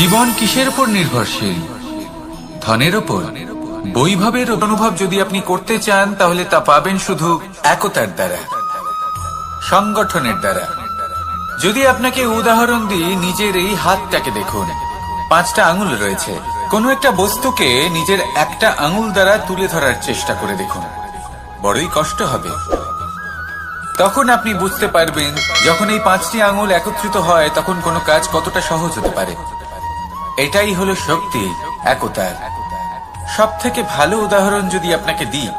জীবন কিসের উপর নির্ভরশীল? ধনের ওপর। বৈভবের অনুভব যদি আপনি করতে চান তাহলে তা পাবেন শুধু একতার দ্বারা, সংগঠনের দ্বারা। যদি আপনাকে উদাহরণ দিই, নিজের এই হাতটাকে দেখুন, 5টা আঙুল রয়েছে। কোনো একটা বস্তুকে নিজের একটা আঙুল দ্বারা তুলে ধরার চেষ্টা করে দেখুন, বড়ই কষ্ট হবে। তখন আপনি বুঝতে পারবেন যখন এই 5টি আঙুল একত্রিত হয় তখন কোনো কাজ কতটা সহজ হতে পারে। এটাই হলো শক্তি, একতার। সব থেকে ভালো উদাহরণ যদি আপনাকে দিই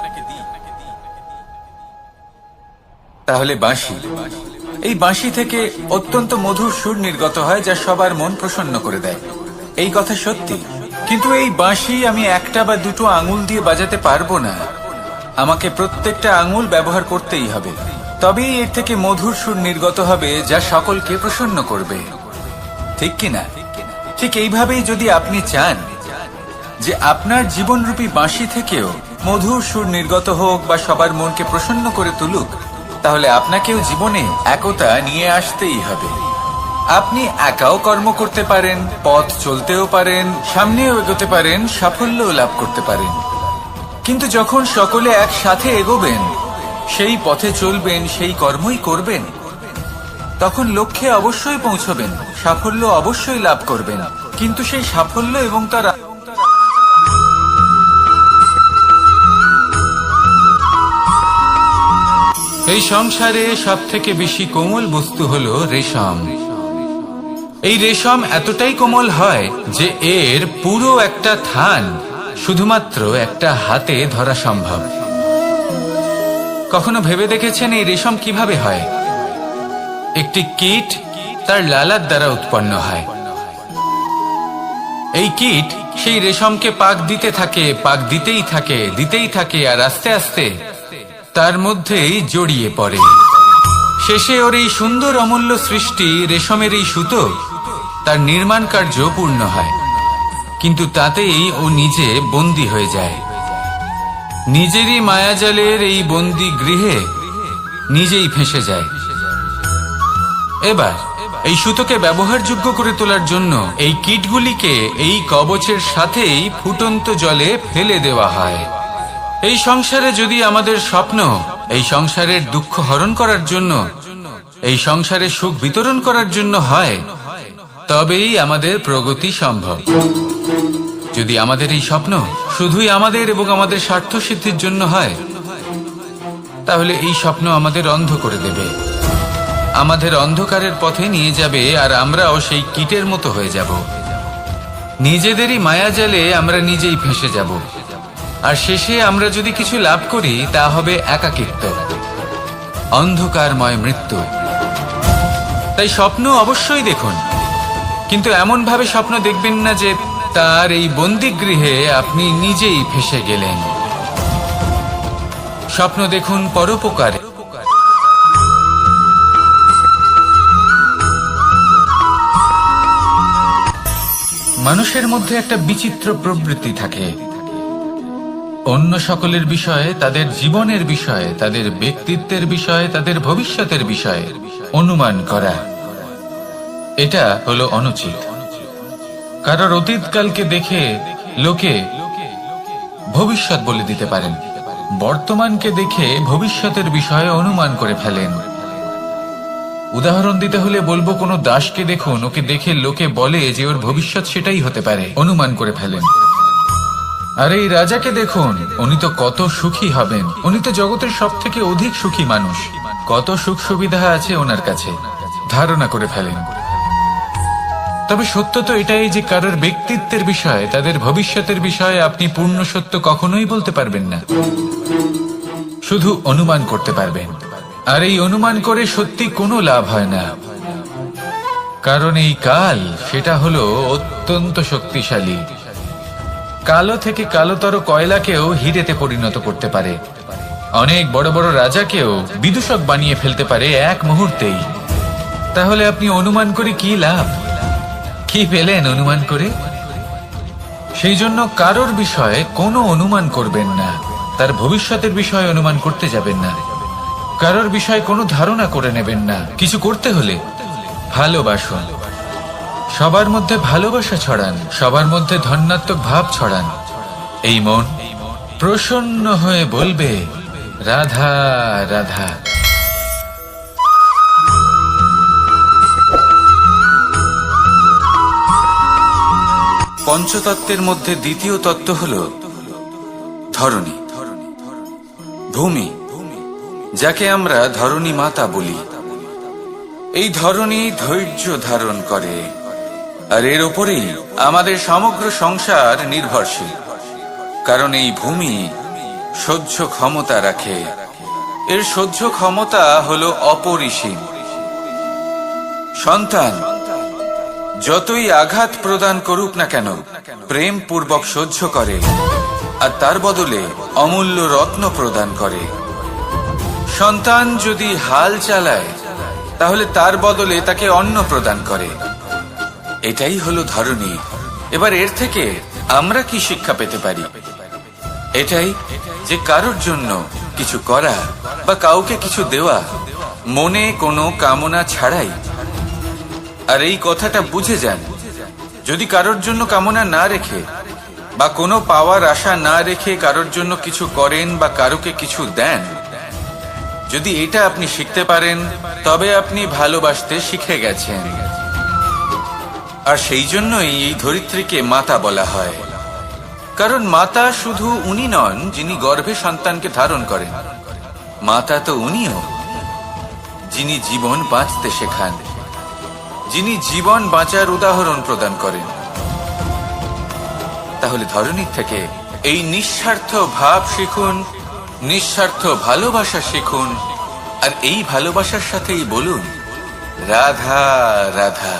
তাহলে বাঁশি। এই বাঁশি থেকে অত্যন্ত মধুর সুর নির্গত হয় যা সবার মন প্রসন্ন করে দেয়। এই কথা সত্যি, কিন্তু এই বাঁশি আমি একটা বা দুটো আঙুল দিয়ে বাজাতে পারবো না। আমাকে প্রত্যেকটা আঙুল ব্যবহার করতেই হবে, তবেই এর থেকে মধুর সুর নির্গত হবে যা সকলকে প্রসন্ন করবে, ঠিক কিনা? ঠিক এইভাবেই যদি আপনি চান যে আপনার জীবনরূপী বাঁশি থেকেও মধুর সুর নির্গত হোক বা সবার মনকে প্রসন্ন করে তুলুক, তাহলে আপনাকেও জীবনে একতা নিয়ে আসতেই হবে। আপনি একাও কর্ম করতে পারেন, পথ চলতেও পারেন, সামনেও এগোতে পারেন, সাফল্যও লাভ করতে পারেন। কিন্তু যখন সকলে একসাথে এগোবেন, সেই পথে চলবেন, সেই কর্মই করবেন, তখন লক্ষ্যে অবশ্যই পৌঁছবেন, সাফল্য অবশ্যই লাভ করবেন। কিন্তু সেই সাফল্য এবং তার এই সংসারে সব থেকে বেশি কোমল বস্তু হলো রেশম। এই রেশম এতটাই কোমল হয় যে এর পুরো একটা থান শুধুমাত্র একটা হাতে ধরা সম্ভব। কখনো ভেবে দেখেছেন এই রেশম কিভাবে হয়? একটি কীট তার লালার দ্বারা উৎপন্ন হয়। এই কীট সেই রেশমকে পাক দিতে থাকে, পাক দিতেই থাকে, আর আস্তে আস্তে তার মধ্যেই জড়িয়ে পড়ে। শেষে ওর এই সুন্দর অমূল্য সৃষ্টি রেশমের এই সুতো, তার নির্মাণ কার্য পূর্ণ হয়। কিন্তু তাতেই ও নিজে বন্দী হয়ে যায়। নিজেরই মায়াজালের এই বন্দী গৃহে নিজেই ফেঁসে যায়। এবার এই সুতোকে ব্যবহারযোগ্য করে তোলার জন্য এই কীটগুলিকে এই কবচের সাথেই ফুটন্ত জলে ফেলে দেওয়া হয়। এই সংসারে যদি আমাদের স্বপ্ন এই সংসারের দুঃখ হরণ করার জন্য, এই সংসারে সুখ বিতরণ করার জন্য হয়, তবেই আমাদের প্রগতি সম্ভব। যদি আমাদের এই স্বপ্ন শুধুই আমাদের এবং আমাদের স্বার্থ সিদ্ধির জন্য হয়, তাহলে এই স্বপ্ন আমাদের অন্ধ করে দেবে, আমাদের অন্ধকারের পথে নিয়ে যাবে, আর আমরাও সেই কীটের মতো হয়ে যাব। নিজেদেরই মায়াজালে আমরা নিজেই ফেঁসে যাব, আর শেষে আমরা যদি কিছু লাভ করি তা হবে একাকিত্ব, অন্ধকারময় মৃত্যু। তাই স্বপ্ন অবশ্যই দেখুন, কিন্তু এমন ভাবে স্বপ্ন দেখবেন না যে তার এই বন্দিগৃহে আপনি নিজেই ফেঁসে গেলেন। স্বপ্ন দেখুন পরোপকারে। মানুষের মধ্যে একটা বিচিত্র প্রবৃত্তি থাকে, অন্য সকলের বিষয়ে, তাদের জীবনের বিষয়ে, তাদের ব্যক্তিত্বের বিষয়ে, তাদের ভবিষ্যতের বিষয়ে অনুমান করা। এটা হলো অনুচিত। কারোর অতীতকালকে দেখে লোকে ভবিষ্যৎ বলে দিতে পারেন, বর্তমানকে দেখে ভবিষ্যতের বিষয়ে অনুমান করে ফেলেন। উদাহরণ দিতে হলে বলবো, কোনো দাসকে দেখুন, ওকে দেখে লোকে বলে যে ওর ভবিষ্যৎ সেটাই হতে পারে, অনুমান করে ফেলেন। আর এই রাজাকে দেখুন, উনি তো কত সুখী হবেন, উনি তো জগতের সব থেকে অধিক সুখী মানুষ, কত সুখ সুবিধা আছে ওনার কাছে, ধারণা করে ফেলেন। তবে সত্য তো এটাই যে কারোর ব্যক্তিত্বের বিষয়ে, তাদের ভবিষ্যতের বিষয়ে আপনি পূর্ণ সত্য কখনোই বলতে পারবেন না, শুধু অনুমান করতে পারবেন। আর এই অনুমান করে সত্যি কোনো লাভ হয় না, কারণ এই কাল সেটা হলো অত্যন্ত শক্তিশালী। কালো থেকে কালোতর কয়লাকেও হিরেতে পরিণত করতে পারে, অনেক বড় বড় রাজাকেও বিদূষক বানিয়ে ফেলতে পারে এক মুহূর্তেই। তাহলে আপনি অনুমান করে কি লাভ? কি পেলেন অনুমান করে? সেই জন্য কারোর বিষয়ে কোনো অনুমান করবেন না, তার ভবিষ্যতের বিষয়ে অনুমান করতে যাবেন না, কারোর বিষয়ে কোনো ধারণা করে নেবেন না। কিছু করতে হলে ভালোবাসুন, সবার মধ্যে ভালোবাসা ছড়ান, সবার মধ্যে ধন্যাত্মক ভাব ছড়ান। এই মন প্রসন্ন হয়ে বলবে, রাধা রাধা। পঞ্চতত্ত্বের মধ্যে দ্বিতীয় তত্ত্ব হল ধরণী, ভূমি, যাকে আমরা ধরণী মাতা বলি। এই ধরণী ধৈর্য ধারণ করে, আর এর উপরেই আমাদের সমগ্র সংসার নির্ভরশীল। কারণ এই ভূমি সহ্য ক্ষমতা রাখে, এর সহ্য ক্ষমতা হল অপরিসীম। সন্তান যতই আঘাত প্রদান করুক না কেন, প্রেম পূর্বক সহ্য করে, আর তার বদলে অমূল্য রত্ন প্রদান করে। সন্তান যদি হাল চালায়, তাহলে তার বদলে তাকে অন্ন প্রদান করে। এটাই হলো ধরণী। এবার এর থেকে আমরা কি শিক্ষা পেতে পারি? এটাই যে কারোর জন্য কিছু করা বা কাউকে কিছু দেওয়া মনে কোনো কামনা ছাড়াই। আর এই কথাটা বুঝে যান, যদি কারোর জন্য কামনা না রেখে বা কোনো পাওয়ার আশা না রেখে কারোর জন্য কিছু করেন বা কারোকে কিছু দেন, যদি এটা আপনি শিখতে পারেন, তবে আপনি ভালোবাসতে শিখে গেছেন। আর সেই জন্যই এই ধরিত্রীকে মাতা বলা হয়। কারণ মাতা শুধু উনি নন যিনি গর্ভে সন্তানকে ধারণ করেন, মাতা তো উনিও যিনি জীবন বাঁচতে শেখান, যিনি জীবন বাঁচার উদাহরণ প্রদান করেন। তাহলে ধরণীর থেকে এই নিঃস্বার্থ ভাব শিখুন, নিঃস্বার্থ ভালোবাসা শিখুন, আর এই ভালোবাসার সাথেই বলুন, রাধা রাধা।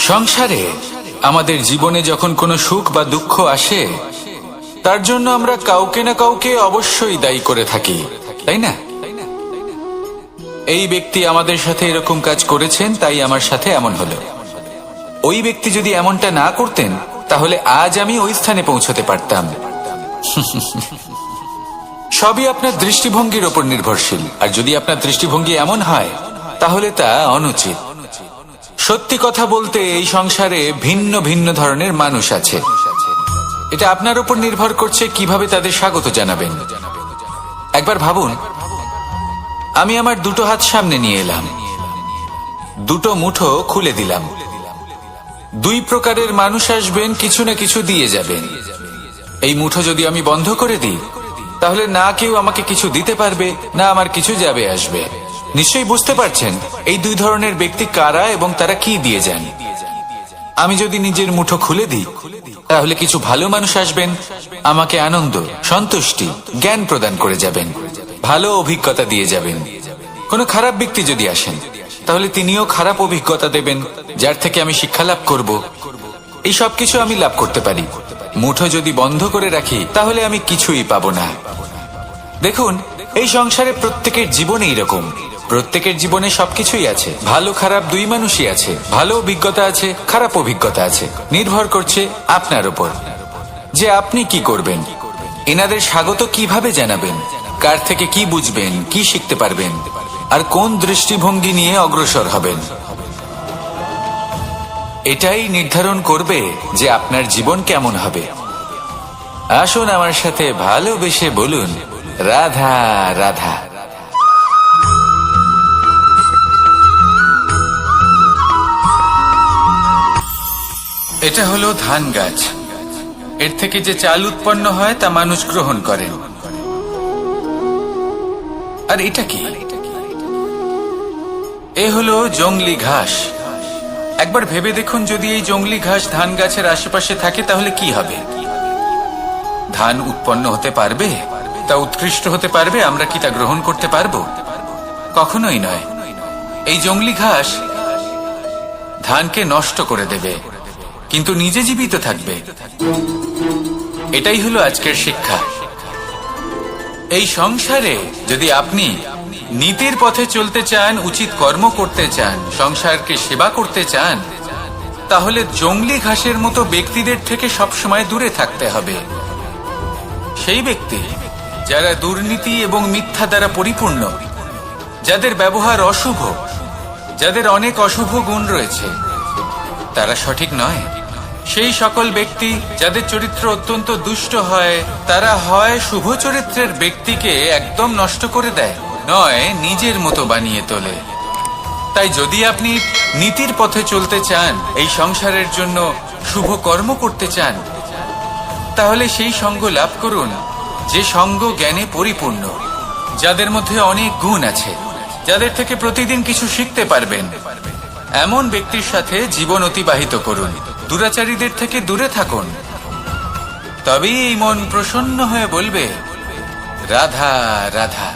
সংসারে আমাদের জীবনে যখন কোনো সুখ বা দুঃখ আসে, তার জন্য আমরা কাউকে না কাউকে অবশ্যই দায়ী করে থাকি, তাই না? এই ব্যক্তি আমাদের সাথে এরকম কাজ করেছেন, তাই আমার সাথে এমন হলো। ওই ব্যক্তি যদি এমনটা না করতেন, তাহলে আজ আমি ওই স্থানে পৌঁছতে পারতাম। সবই আপনার দৃষ্টিভঙ্গির ওপর নির্ভরশীল। আর যদি আপনার দৃষ্টিভঙ্গি এমন হয়, তাহলে তা অনুচিত। সত্যি কথা বলতে, এই সংসারে ভিন্ন ভিন্ন ধরনের মানুষ আছে। এটা আপনার উপর নির্ভর করছে কিভাবে তাদের স্বাগত জানাবেন। একবার ভাবুন, আমি আমার দুটো হাত সামনে নিয়ে এলাম, দুটো মুঠো খুলে দিলাম। দুই প্রকারের মানুষ আসবেন, কিছু না কিছু দিয়ে যাবেন। এই মুঠো যদি আমি বন্ধ করে দিই, তাহলে না কেউ আমাকে কিছু দিতে পারবে, না আমার কিছু যাবে আসবে। নিশ্চয়ই বুঝতে পারছেন এই দুই ধরনের ব্যক্তি কারা এবং তারা কি দিয়ে যান। আমি যদি নিজের মুঠো খুলে দিই, তাহলে কিছু ভালো মানুষ আসবেন, আমাকে আনন্দ, সন্তুষ্টি, জ্ঞান প্রদান করে যাবেন, ভালো অভিজ্ঞতা দিয়ে যাবেন। কোনো খারাপ ব্যক্তি যদি আসেন, তাহলে তিনিও খারাপ অভিজ্ঞতা দেবেন, যার থেকে আমি শিক্ষা লাভ করব। এই সব কিছু আমি লাভ করতে পারি। মুঠো যদি বন্ধ করে রাখি, তাহলে আমি কিছুই পাবো না। দেখুন, এই সংসারে প্রত্যেকের জীবনে এরকম। প্রত্যেকের জীবনে সবকিছুই আছে, ভালো খারাপ দুই মানুষই আছে। ভালো অভিজ্ঞতা আছে, খারাপ অভিজ্ঞতা আছে। নির্ভর করছে আপনার উপর যে আপনি কি করবেন, এনাদের স্বাগত কিভাবে জানাবেন, কার থেকে কি বুঝবেন, কি শিখতে পারবেন, আর কোন দৃষ্টিভঙ্গি নিয়ে অগ্রসর হবেন। এটাই নির্ধারণ করবে যে আপনার জীবন কেমন হবে। আসুন আমার সাথে ভালোবেসে বলুন, রাধা রাধা। এটা হলো ধান গাছ। এর থেকে যে চাল উৎপন্ন হয় তা মানুষ গ্রহণ করেন। আর এটা কি? এ হলো জংলি ঘাস। একবার ভেবে দেখুন, যদি এই জংলি ঘাস ধান গাছের আশেপাশে থাকে, তাহলে কি হবে? ধান উৎপন্ন হতে পারবে? তা উৎকৃষ্ট হতে পারবে? আমরা কি তা গ্রহণ করতে পারবো? কখনোই নয়। এই জংলি ঘাস ধানকে নষ্ট করে দেবে, কিন্তু নিজে জীবিত থাকবে। এটাই হলো আজকের শিক্ষা। এই সংসারে যদি আপনি নীতির পথে চলতে চান, উচিত কর্ম করতে চান, সংসারকে সেবা করতে চান, তাহলে জংলি ঘাসের মতো ব্যক্তিদের থেকে সবসময় দূরে থাকতে হবে। সেই ব্যক্তি যারা দুর্নীতি এবং মিথ্যা দ্বারা পরিপূর্ণ, যাদের ব্যবহার অশুভ, যাদের অনেক অশুভ গুণ রয়েছে, তারা সঠিক নয়। সেই সকল ব্যক্তি যাদের চরিত্র অত্যন্ত দুষ্ট হয়, তারা হয় শুভ চরিত্রের ব্যক্তিকে একদম নষ্ট করে দেয়, নয় নিজের মতো বানিয়ে তোলে। তাই যদি আপনি নীতির পথে চলতে চান, এই সংসারের জন্য শুভ কর্ম করতে চান, তাহলে সেই সঙ্গ লাভ করুন যে সঙ্গ জ্ঞানে পরিপূর্ণ, যাদের মধ্যে অনেক গুণ আছে, যাদের থেকে প্রতিদিন কিছু শিখতে পারবেন। এমন ব্যক্তির সাথে জীবন অতিবাহিত করুন, দুরাচারীদের থেকে দূরে থাকুন। তবেই এই মন প্রসন্ন হয়ে বলবে, রাধা রাধা।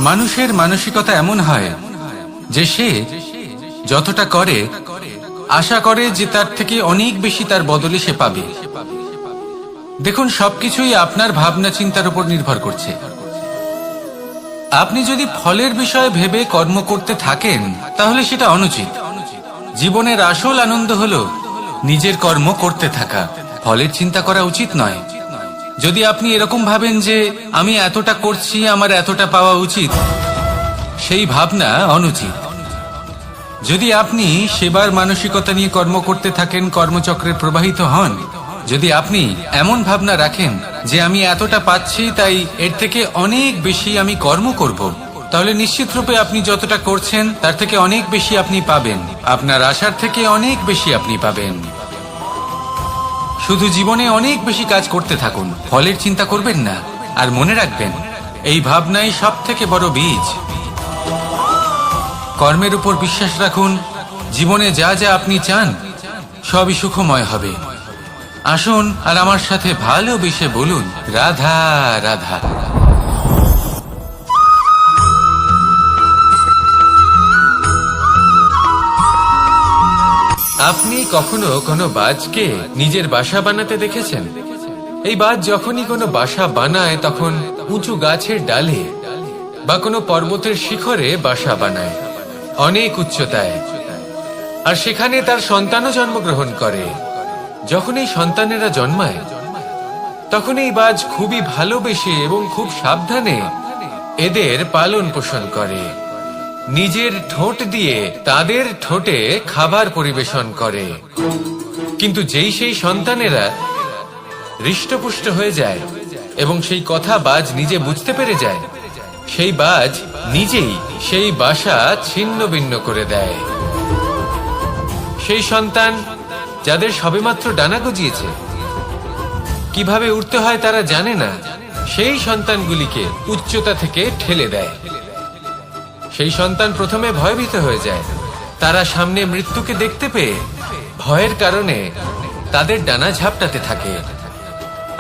মানুষের মানসিকতা এমন হয় যে সে যতটা করে আশা করে যে তার থেকে অনেক বেশি তার বদলে সে পাবে। দেখুন, সবকিছুই আপনার ভাবনা চিন্তার উপর নির্ভর করছে। আপনি যদি ফলের বিষয়ে ভেবে কর্ম করতে থাকেন, তাহলে সেটা অনুচিত। জীবনের আসল আনন্দ হলো নিজের কর্ম করতে থাকা, ফলের চিন্তা করা উচিত নয়। যদি আপনি এরকম ভাবেন যে আমি এতটা করছি, আমার এতটা পাওয়া উচিত, সেই ভাবনা অনুচিত। যদি আপনি সেবার মানসিকতা নিয়ে কর্ম করতে থাকেন, কর্মচক্রে প্রবাহিত হন, যদি আপনি এমন ভাবনা রাখেন যে আমি এতটা পাচ্ছি, তাই এর থেকে অনেক বেশি আমি কর্ম করব, তাহলে নিশ্চিত রূপে আপনি যতটা করছেন তার থেকে অনেক বেশি আপনি পাবেন, আপনার আশার থেকে অনেক বেশি আপনি পাবেন। শুধু জীবনে অনেক বেশি কাজ করতে থাকুন, ফলের চিন্তা করবেন না। আর মনে রাখবেন, এই ভাবনাই সব থেকে বড় বীজ। কর্মের উপর বিশ্বাস রাখুন, জীবনে যা যা আপনি চান সবই সুখময় হবে। আসুন আর আমার সাথে ভালোবেসে বলুন, রাধা রাধা। আপনি কখনো কোনো বাজকে নিজের বাসা বানাতে দেখেছেন? এই বাজ যখনই কোনো বাসা বানায়, তখন উঁচু গাছের ডালে বা কোনো পর্বতের শিখরে বাসা বানায়, অনেক উচ্চতায়। আর সেখানে তার সন্তানও জন্মগ্রহণ করে। যখন এই সন্তানেরা জন্মায়, তখন এই বাজ খুবই ভালোবেসে এবং খুব সাবধানে এদের পালন পোষণ করে। নিজের ঠোঁট দিয়ে তাদের ঠোঁটে খাবার পরিবেশন করে। কিন্তু যেই সেই সন্তানেরা হৃষ্টপুষ্ট হয়ে যায় এবং সেই কথা বাজ নিজে বুঝতে পেরে যায়, সেই বাজ নিজেই সেই বাসা ছিন্ন ভিন্ন করে দেয়। সেই সন্তান যাদের সবেমাত্র ডানা গজিয়েছে, কিভাবে উঠতে হয় তারা জানে না, সেই সন্তানগুলিকে উচ্চতা থেকে ঠেলে দেয়। সেই সন্তান প্রথমে ভয়ভীত হয়ে যায়। তারা সামনে মৃত্যুকে দেখতে পেয়ে ভয়ের কারণে তাদের ডানা ঝাপটাতে থাকে।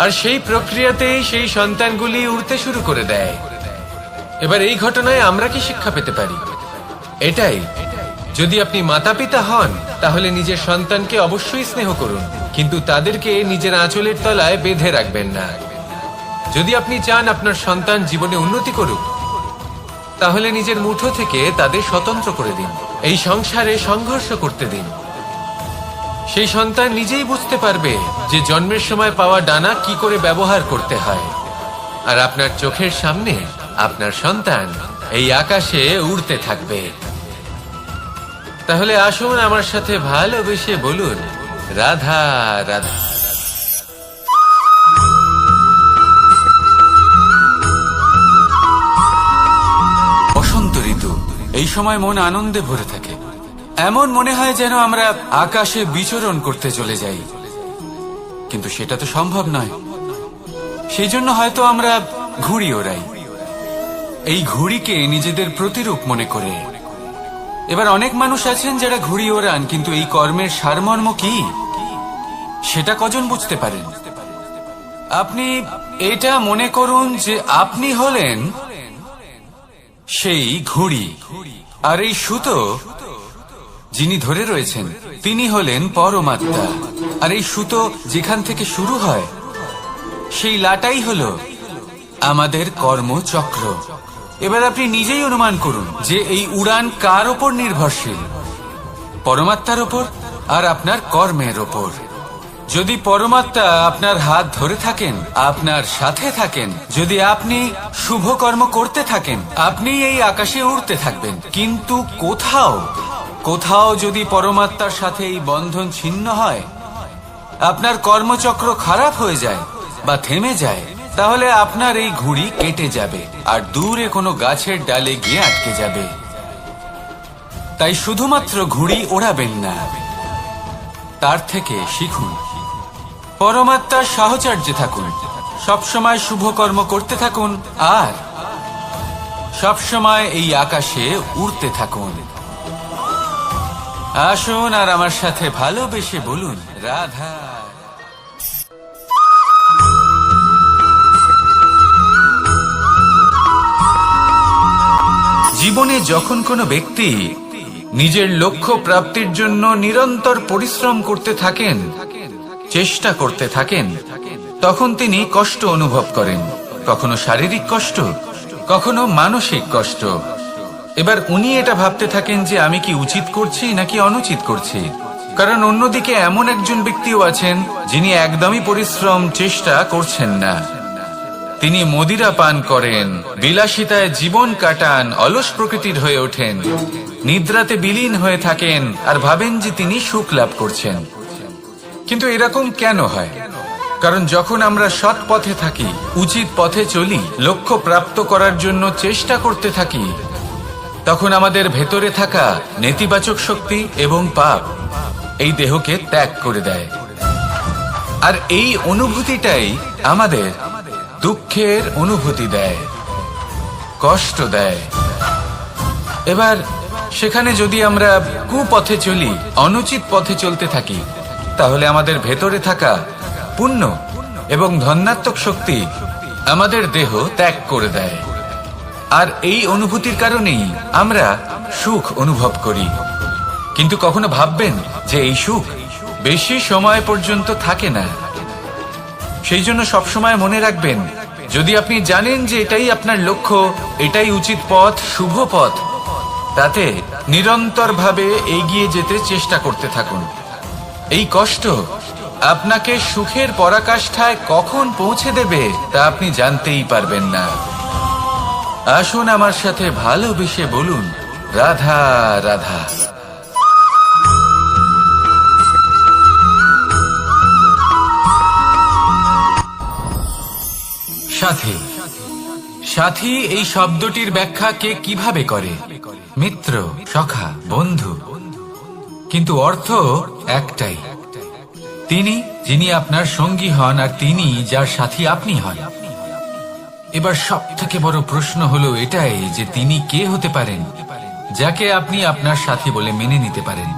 আর সেই প্রক্রিয়াতেই সেই সন্তানগুলি উড়তে শুরু করে দেয়। এবার এই ঘটনায় আমরা কি শিক্ষা পেতে পারি? এটাই, যদি আপনি মাতা পিতা হন, তাহলে নিজের সন্তানকে অবশ্যই স্নেহ করুন, কিন্তু তাদেরকে নিজের আঁচলের তলায় বেঁধে রাখবেন না। যদি আপনি চান আপনার সন্তান জীবনে উন্নতি করুক, তাহলে নিজের মুঠো থেকে তাদের স্বতন্ত্র করে দিন, এই সংসারে সংঘর্ষ করতে দিন। সেই সন্তান নিজেই বুঝতে পারবে যে জন্মের সময় পাওয়া ডানা কি করে ব্যবহার করতে হয়। আর আপনার চোখের সামনে আপনার সন্তান এই আকাশে উড়তে থাকবে। তাহলে আসুন আমার সাথে ভালোবেসে বলুন, রাধা রাধা। বসন্ত ঋতু, এই সময় মন আনন্দে ভরে থাকে। এমন মনে হয় যেন আমরা আকাশে বিচরণ করতে চলে যাই, কিন্তু সেটা তো সম্ভব নয়। সেই জন্য হয়তো আমরা ঘুড়ি ওড়াই, এই ঘুড়িকে নিজেদের প্রতিরূপ মনে করে। এবার অনেক মানুষ আছেন যারা ঘুড়ি ওড়ান, কিন্তু এই কর্মের সারমর্ম কি সেটা কজন বুঝতে পারেন? আপনি এটা মনে করুন যে আপনি হলেন সেই ঘুড়ি, আর এই সুতো যিনি ধরে রয়েছেন তিনি হলেন পরমাত্মা। আর এই সুতো যেখান থেকে শুরু হয়, সেই লাটাই হলো আমাদের কর্মচক্র। এবার আপনি নিজেই অনুমান করুন যে এই উড়ান কার ওপর নির্ভরশীল? পরমাত্মার ওপর। আর আপনার কর্মের ওপর। যদি পরমাত্মা আপনার হাত ধরে থাকেন, আপনার সাথে থাকেন, যদি আপনি শুভ কর্ম করতে থাকেন, আপনি এই আকাশে উড়তে থাকবেন। কিন্তু কোথাও কোথাও যদি পরমাত্মার সাথে এই বন্ধন ছিন্ন হয়, আপনার কর্মচক্র খারাপ হয়ে যায় বা থেমে যায়, তাহলে আপনার এই ঘুড়ি কেটে যাবে আর দূরে কোনো গাছের ডালে গিয়ে আটকে যাবে। তাই শুধুমাত্র ঘুড়ি ওড়াবেন না, তার থেকে শিখুন, পরমাত্মার সাহচর্যে থাকুন, সবসময় শুভ কর্ম করতে থাকুন আর সবসময় এই আকাশে উড়তে থাকুন। আসুন আর আমার সাথে ভালোবেসে বলুন, রাধা। জীবনে যখন কোনো ব্যক্তি নিজের লক্ষ্য প্রাপ্তির জন্য নিরন্তর পরিশ্রম করতে থাকেন, চেষ্টা করতে থাকেন, তখন তিনি কষ্ট অনুভব করেন, কখনো শারীরিক কষ্ট, কখনো মানসিক কষ্ট। এবার উনি এটা ভাবতে থাকেন যে আমি কি উচিত করছি নাকি অনুচিত করছি। কারণ অন্যদিকে এমন একজন ব্যক্তিও আছেন যিনি একদমই পরিশ্রম চেষ্টা করছেন না। তিনি মদিরা পান করেন, বিলাসিতায় জীবন কাটান, অলস প্রকৃতির হয়ে ওঠেন, নিদ্রাতে বিলীন হয়ে থাকেন আর ভাবেন যে তিনি সুখ লাভ করছেন। কিন্তু এরকম কেন হয়? কারণ যখন আমরা সৎ পথে থাকি, উচিত পথে চলি, লক্ষ্য প্রাপ্ত করার জন্য চেষ্টা করতে থাকি, তখন আমাদের ভেতরে থাকা নেতিবাচক শক্তি এবং পাপ এই দেহকে ত্যাগ করে দেয়। আর এই অনুভূতিটাই আমাদের দুঃখের অনুভূতি দেয়, কষ্ট দেয়। এবার সেখানে যদি আমরা কুপথে চলি, অনুচিত পথে চলতে থাকি, তাহলে আমাদের ভেতরে থাকা পুণ্য এবং ধনাত্মক শক্তি আমাদের দেহ ত্যাগ করে দেয়। আর এই অনুভূতির কারণেই আমরা সুখ অনুভব করি। কিন্তু কখনো ভাববেন যে এই সুখ বেশি সময় পর্যন্ত থাকে না। সেই জন্য সবসময় মনে রাখবেন, যদি আপনি জানেন যে এটাই আপনার লক্ষ্য, এটাই উচিত পথ, শুভ পথ, তাতে নিরন্তরভাবে এগিয়ে যেতে চেষ্টা করতে থাকুন। এই কষ্ট আপনাকে সুখের পরাকাষ্ঠায় কখন পৌঁছে দেবে তা আপনি জানতেই পারবেন না। আসুন আমার সাথে ভালোবেসে বলুন, রাধা রাধা। সাথী। সাথী এই শব্দটির ব্যাখ্যা কে কিভাবে করে? মিত্র, সখা, বন্ধু। কিন্তু অর্থ একটাই, তিনি যিনি আপনার সঙ্গী হন আর তিনি যার সাথী আপনি হন। এবার সব থেকে বড় প্রশ্ন হলো এটাই যে তিনি কে হতে পারেন যাকে আপনি আপনার সাথী বলে মেনে নিতে পারেন,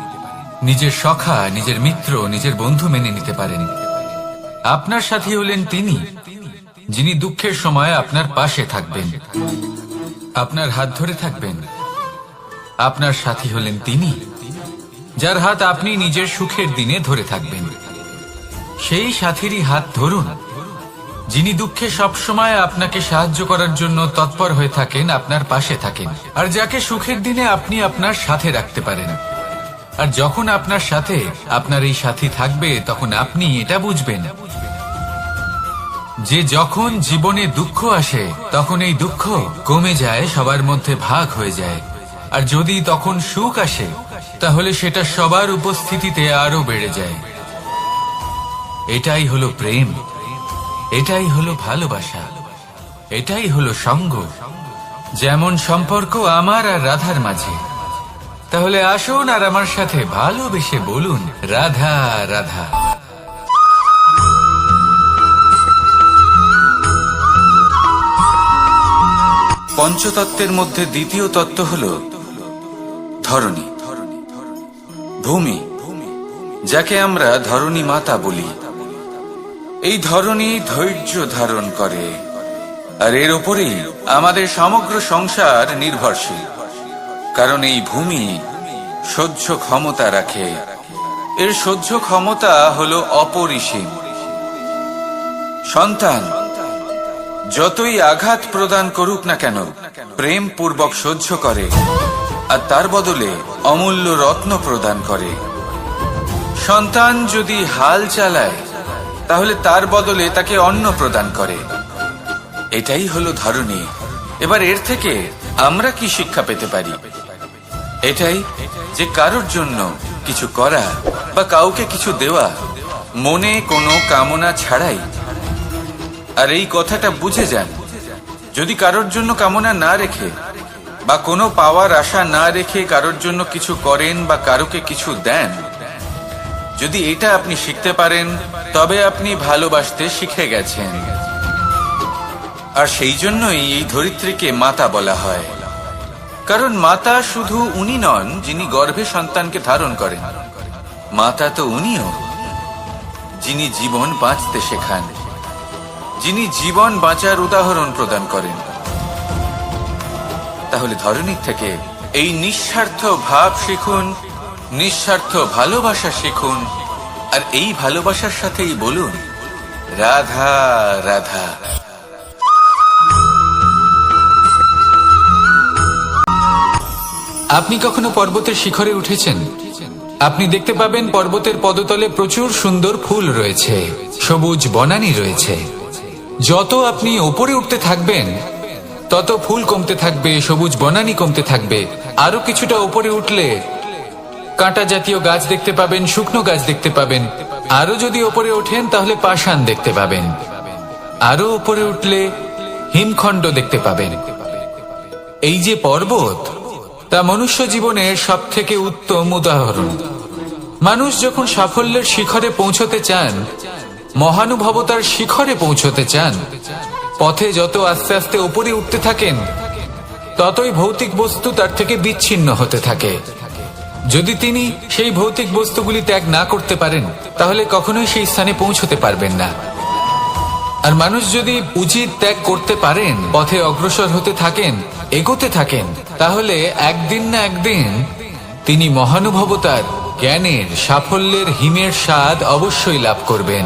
নিজের সখা, নিজের মিত্র, নিজের বন্ধু মেনে নিতে পারেন। আপনার সাথী হলেন তিনি যিনি দুঃখের সময় আপনার পাশে থাকবেন, আপনার হাত ধরে থাকবেন। আপনার সাথী হলেন তিনি যার হাত আপনি নিজের সুখের দিনে ধরে থাকবেন। সেই সাথীরই হাত ধরুন যিনি দুঃখে সবসময় আপনাকে সাহায্য করার জন্য তৎপর হয়ে থাকেন, আপনার পাশে থাকেন, আর যাকে সুখের দিনে আপনি আপনার সাথে রাখতে পারেন। আর যখন আপনার সাথে আপনার এই সাথী থাকবে, তখন আপনি এটা বুঝবেন যে যখন জীবনে দুঃখ আসে, তখন এই দুঃখ কমে যায়, সবার মধ্যে ভাগ হয়ে যায়। আর যদি তখন সুখ আসে, তাহলে সেটা সবার উপস্থিতিতে আরো বেড়ে যায়। এটাই হলো প্রেম, এটাই হলো ভালোবাসা, এটাই হলো সঙ্গ। যেমন সম্পর্ক আমার আর রাধার মাঝে। তাহলে আসুন আর আমার সাথে ভালোবেসে বলুন, রাধা রাধা। পঞ্চতত্ত্বের মধ্যে দ্বিতীয় তত্ত্ব হল ধরণী, ভূমি, যাকে আমরা ধরণী মাতা বলি। এই ধরণী ধৈর্য ধারণ করে, আর এর উপরেই আমাদের সমগ্র সংসার নির্ভরশীল। কারণ এই ভূমি সহ্য ক্ষমতা রাখে, এর সহ্য ক্ষমতা হলো অপরিসীম। সন্তান যতই আঘাত প্রদান করুক না কেন, প্রেম পূর্বক সহ্য করে আর তার বদলে অমূল্য রত্ন প্রদান করে। সন্তান যদি হাল চালায় তাহলে তার বদলে তাকে অন্ন প্রদান করে। এটাই হলো ধরনী। এবার এর থেকে আমরা কি শিক্ষা পেতে পারি? এটাই যে কারোর জন্য কিছু করা বা কাউকে কিছু দেওয়া মনে কোনো কামনা ছাড়াই। আর এই কথাটা বুঝে যান, যদি কারোর জন্য কামনা না রেখে বা কোনো পাওয়ার আশা না রেখে কারোর জন্য কিছু করেন বা কারোকে কিছু দেন, যদি এটা আপনি শিখতে পারেন তবে আপনি ভালোবাসতে শিখে গেছেন। আর সেই জন্যই এই ধরিত্রীকে মাতা বলা হয়। কারণ মাতা শুধু উনি নন যিনি গর্ভে সন্তানকে ধারণ করেন, মাতা তো উনিও যিনি জীবন বাঁচতে শেখান, যিনি জীবন বাঁচার উদাহরণ প্রদান করেন। তাহলে ধরনীর থেকে এই নিঃস্বার্থ ভাব শিখুন, নিঃস্বার্থ ভালোবাসা শিখুন, আর এই ভালোবাসার সাথেই বলুন রাধা রাধা। আপনি কখনো পর্বতের শিখরে উঠেছেন? আপনি দেখতে পাবেন পর্বতের পদতলে প্রচুর সুন্দর ফুল রয়েছে, সবুজ বনানী রয়েছে। যত আপনি ওপরে উঠতে থাকবেন তত ফুল কমতে থাকবে, সবুজ বনানী কমতে থাকবে। আরো কিছুটা ওপরে উঠলে কাঁটা জাতীয় গাছ দেখতে পাবেন, শুকনো গাছ দেখতে পাবেন। আরো যদি ওপরে ওঠেন তাহলে পাষাণ দেখতে পাবেন। আরো ওপরে উঠলে হিমখণ্ড দেখতে পাবেন। এই যে পর্বত, তা মনুষ্য জীবনের সব থেকে উত্তম উদাহরণ। মানুষ যখন সাফল্যের শিখরে পৌঁছতে চান, মহানুভবতার শিখরে পৌঁছতে চান, পথে যত আস্তে আস্তে উপরে উঠতে থাকেন ততই ভৌতিক বস্তু তার থেকে বিচ্ছিন্ন হতে থাকে। যদি তিনি সেই ভৌতিক বস্তুগুলি ত্যাগ না করতে পারেন তাহলে কখনোই সেই স্থানে পৌঁছতে পারবেন না। আর মানুষ যদি উচিত ত্যাগ করতে পারেন, পথে অগ্রসর হতে থাকেন, এগোতে থাকেন, তাহলে একদিন না একদিন তিনি মহানুভবতার, জ্ঞানের, সাফল্যের হিমের স্বাদ অবশ্যই লাভ করবেন।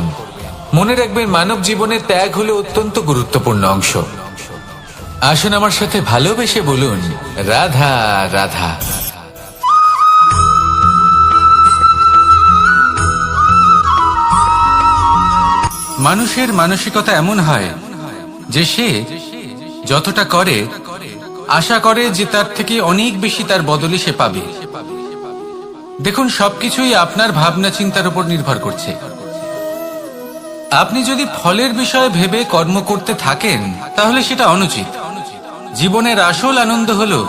মনে রাখবেন, মানব জীবনে ত্যাগ হলো অত্যন্ত গুরুত্বপূর্ণ অংশ। আসুন আমার সাথে ভালোবেসে বলুন রাধা রাধা। মানুষের মানসিকতা এমন হয় যে সে যতটা করে আশা করে যে তার থেকে অনেক বেশি তার বদলে সে পাবে। দেখুন, সবকিছুই আপনার ভাবনা চিন্তার উপর নির্ভর করছে। আপনি যদি ফলের বিষয়ে ভেবে কর্ম করতে থাকেন তাহলে সেটা অনুচিত। জীবনের আসল আনন্দ হলো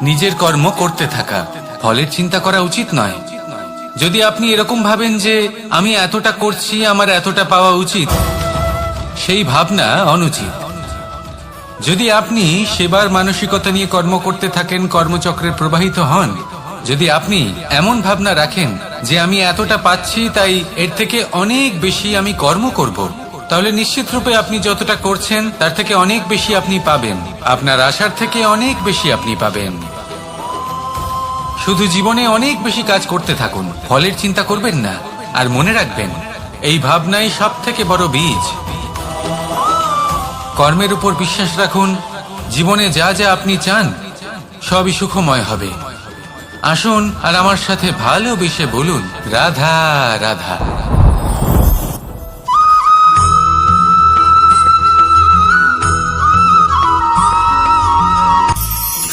নিজের কর্ম করতে থাকা, ফলের চিন্তা করা উচিত নয়। যদি আপনি এরকম ভাবেন যে আমি এতটা করছি, আমার এতটা পাওয়া উচিত, সেই ভাবনা অনুচিত। যদি আপনি সেবার মানসিকতা নিয়ে কর্ম করতে থাকেন, কর্মচক্রে প্রবাহিত হন, যদি আপনি এমন ভাবনা রাখেন যে আমি এতটা পাচ্ছি তাই এর থেকে অনেক বেশি আমি কর্ম করব, তাহলে নিশ্চিত রূপে আপনি যতটা করছেন তার থেকে অনেক বেশি আপনি পাবেন। আপনার আশার থেকে অনেক বেশি আপনি পাবেন। শুধু জীবনে অনেক বেশি কাজ করতে থাকুন, ফলের চিন্তা করবেন না। আর মনে রাখবেন, এই ভাবনাই সব থেকে বড় বীজ। কর্মের উপর বিশ্বাস রাখুন, জীবনে যা যা আপনি চান সবই সুখময় হবে। আসুন আর আমার সাথে ভালোবেসে বলুন রাধা রাধা।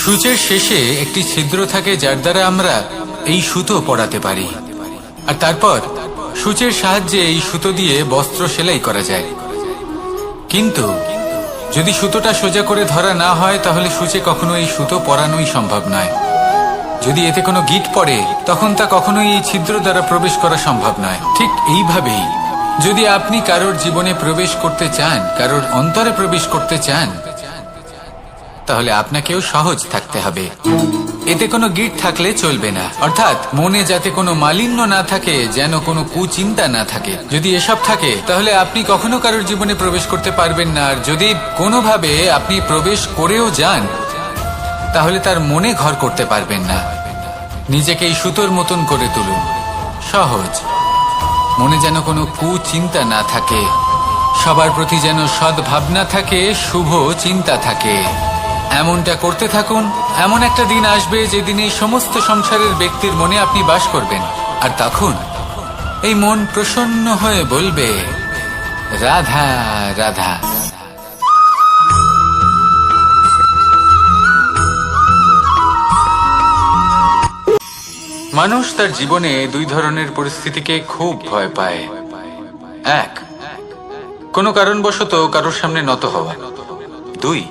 সূচের শেষে একটি ছিদ্র থাকে যার দ্বারা আমরা এই সুতো পরাতে পারি, আর তারপর সূচের সাহায্যে এই সুতো দিয়ে বস্ত্র সেলাই করা যায়। কিন্তু যদি সুতোটা সোজা করে ধরা না হয় তাহলে সূচে কখনো এই সুতো পরানোই সম্ভব নয়। যদি এতে কোনো গিঁট পড়ে তখন তা কখনোই এই ছিদ্র দ্বারা প্রবেশ করা সম্ভব নয়। ঠিক এইভাবেই যদি আপনি কারোর জীবনে প্রবেশ করতে চান, কারোর অন্তরে প্রবেশ করতে চান, তাহলে আপনাকেও সহজ থাকতে হবে। এতে কোনো গিঁট থাকলে চলবে না, অর্থাৎ মনে যাতে কোনো মালিন্য না থাকে, যেন কোনো কুচিন্তা না থাকে। যদি এসব থাকে তাহলে আপনি কখনো কারোর জীবনে প্রবেশ করতে পারবেন না। আর যদি কোনোভাবে আপনি প্রবেশ করেও যান তাহলে তার মনে ঘর করতে পারবেন না। নিজেকে এই সুতোর মতন করে তুলুন, সহজ। মনে যেন কোনো কুচিন্তা না থাকে, সবার প্রতি যেন সদ্ভাবনা থাকে, শুভ চিন্তা থাকে। এমনটা করতে থাকুন। এমন একটা দিন আসবে যেদিন এই সমস্ত সংসারের ব্যক্তির মনে আপনি বাস করবেন, আর তখন এই মন প্রসন্ন হয়ে বলবে, রাধা রাধা। মানুষ তার জীবনে দুই ধরনের পরিস্থিতিকে খুব ভয় পায়। এক, কোনো কারণবশত কারোর সামনে নত হওয়া। দুই,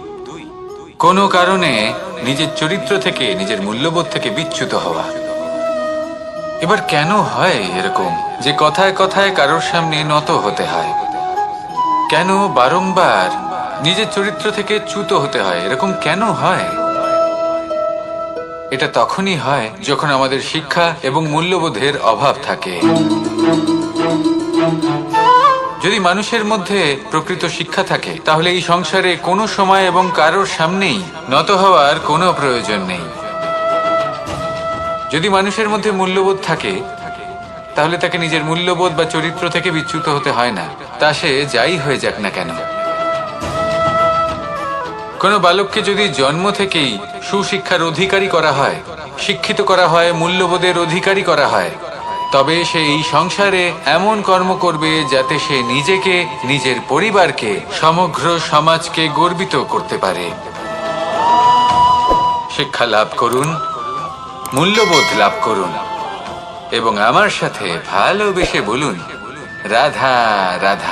কোনো কারণে নিজের চরিত্র থেকে, নিজের মূল্যবোধ থেকে বিচ্যুত হওয়া। এবার কেন হয় এরকম যে কথায় কথায় কারোর সামনে নত হতে হয়? কেন বারংবার নিজের চরিত্র থেকে চ্যুত হতে হয়? এরকম কেন হয়? এটা তখনই হয় যখন আমাদের শিক্ষা এবং মূল্যবোধের অভাব থাকে। যদি মানুষের মধ্যে প্রকৃত শিক্ষা থাকে, তাহলে এই সংসারে কোনো সময় এবং কারোর সামনেই নত হওয়ার কোনো প্রয়োজন নেই। যদি মানুষের মধ্যে মূল্যবোধ থাকে, তাহলে তাকে নিজের মূল্যবোধ বা চরিত্র থেকে বিচ্যুত হতে হয় না, তা সে যাই হয়ে যাক না কেন। কোনো বালককে যদি জন্ম থেকেই সুশিক্ষার অধিকারী করা হয়, শিক্ষিত করা হয়, মূল্যবোধের অধিকারী করা হয়, তবে সে এই সংসারে এমন কর্ম করবে যাতে সে নিজেকে, নিজের পরিবারকে, সমগ্র সমাজকে গর্বিত করতে পারে। শিক্ষা লাভ করুন, মূল্যবোধ লাভ করুন এবং আমার সাথে ভালোবেসে বলুন, রাধা রাধা।